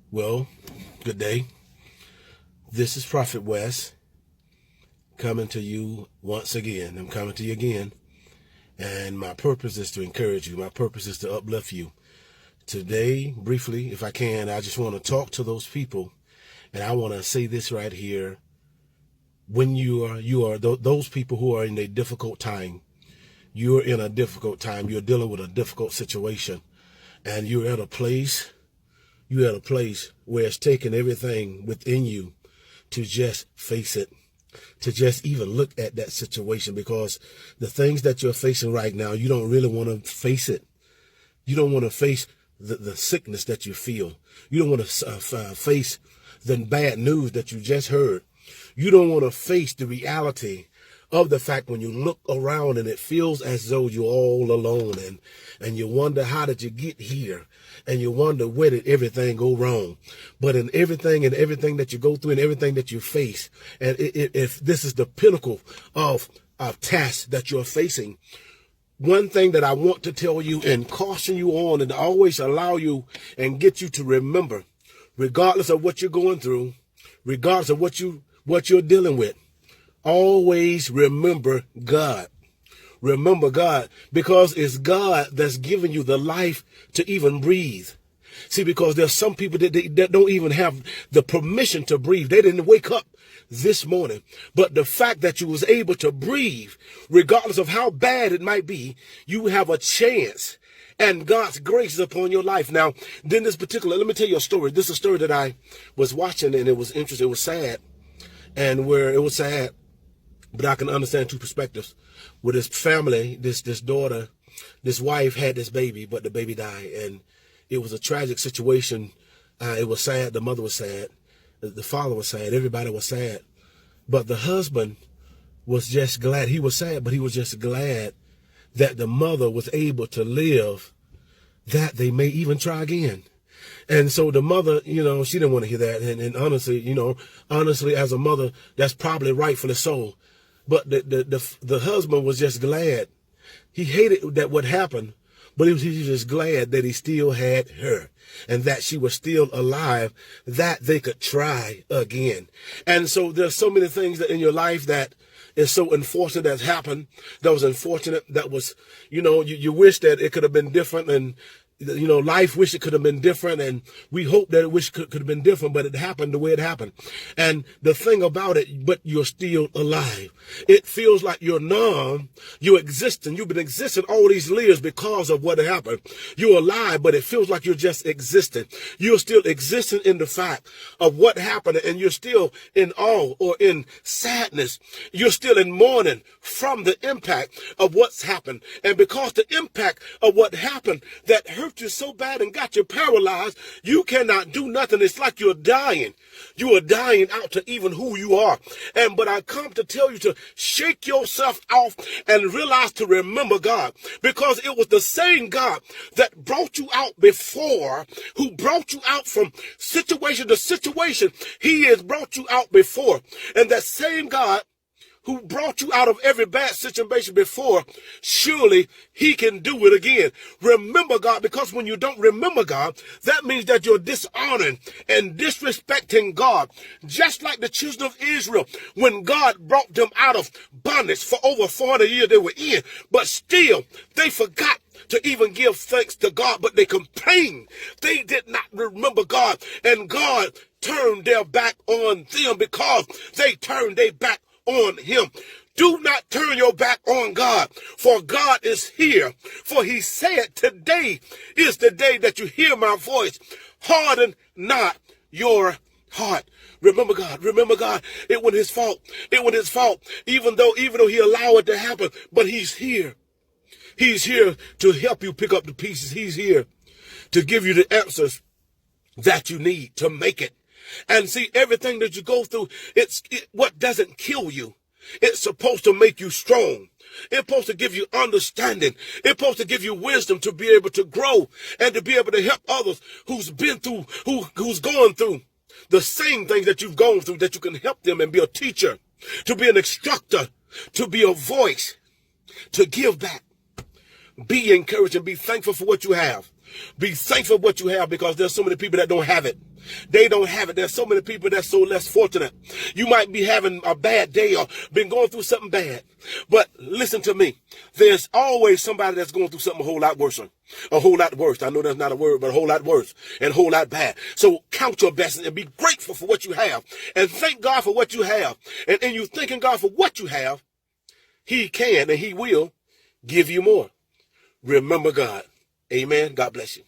Well, good day. This is Prophet West coming to you once again. I'm coming to you again. And my purpose is to encourage you. My purpose is to uplift you. Today, briefly, if I can, I just want to talk to those people. And I want to say this right here. When you are those people who are in a difficult time, you're in a difficult time. You're dealing with a difficult situation. And you're at a place where it's taking everything within you to just face it, to just even look at that situation, because the things that you're facing right now, you don't really want to face it. You don't want to face the sickness that you feel. You don't want to face the bad news that you just heard. You don't want to face the reality of the fact when you look around and it feels as though you're all alone, and you wonder, how did you get here? And you wonder, where did everything go wrong? But in everything that you go through and everything that you face, and if this is the pinnacle of tasks that you're facing, one thing that I want to tell you and caution you on, and always allow you and get you to remember, regardless of what you're going through, regardless of what you're dealing with, always remember God. Remember God, because it's God that's giving you the life to even breathe. See, because there's some people that don't even have the permission to breathe. They didn't wake up this morning. But the fact that you was able to breathe, regardless of how bad it might be, you have a chance. And God's grace is upon your life. Now, then this particular, let me tell you a story. This is a story that I was watching, and it was interesting. It was sad. And where it was sad, but I can understand two perspectives. With his family, this daughter, this wife had this baby, but the baby died. And it was a tragic situation. It was sad. The mother was sad. The father was sad. Everybody was sad. But the husband was just glad. He was sad, but he was just glad that the mother was able to live, that they may even try again. And so the mother, she didn't want to hear that. And honestly, as a mother, that's probably rightfully so. But the husband was just glad. He hated that what happened, but he was just glad that he still had her and that she was still alive, that they could try again. And so there's so many things that in your life that is so unfortunate that's happened. That was unfortunate. That was, you wish that it could have been different, and life wish it could have been different, and we hope that it wish could have been different, but it happened the way it happened. And the thing about it, but you're still alive. It feels like you're numb, you're existing, you've been existing all these years because of what happened. You're alive, but it feels like you're just existing. You're still existing in the fact of what happened, and you're still in awe or in sadness. You're still in mourning from the impact of what's happened. And because the impact of what happened that hurt you so bad and got you paralyzed, you cannot do nothing. It's like you're dying. You are dying out to even who you are. But I come to tell you to shake yourself off and realize to remember God, because it was the same God that brought you out before, who brought you out from situation to situation. He has brought you out before. And that same God who brought you out of every bad situation before, surely he can do it again. Remember God, because when you don't remember God, that means that you're dishonoring and disrespecting God. Just like the children of Israel, when God brought them out of bondage for over 400 years they were in, but still they forgot to even give thanks to God, but they complained. They did not remember God, and God turned their back on them because they turned their back on him. Do not turn your back on God, for God is here. For he said, today is the day that you hear my voice. Harden not your heart. Remember God. Remember God. It wasn't his fault. It wasn't his fault. Even though he allowed it to happen, but he's here. He's here to help you pick up the pieces. He's here to give you the answers that you need to make it. And see, everything that you go through, what doesn't kill you, it's supposed to make you strong. It's supposed to give you understanding. It's supposed to give you wisdom to be able to grow and to be able to help others who's been through, who's going through the same things that you've gone through, that you can help them and be a teacher, to be an instructor, to be a voice, to give back. Be encouraged and be thankful for what you have. Be thankful for what you have, because there's so many people that don't have it. They don't have it. There's so many people that's so less fortunate. You might be having a bad day or been going through something bad. But listen to me. There's always somebody that's going through something a whole lot worse. A whole lot worse. I know that's not a word, but a whole lot worse and a whole lot bad. So count your blessings and be grateful for what you have. And thank God for what you have. And in you thanking God for what you have, he can and he will give you more. Remember God. Amen. God bless you.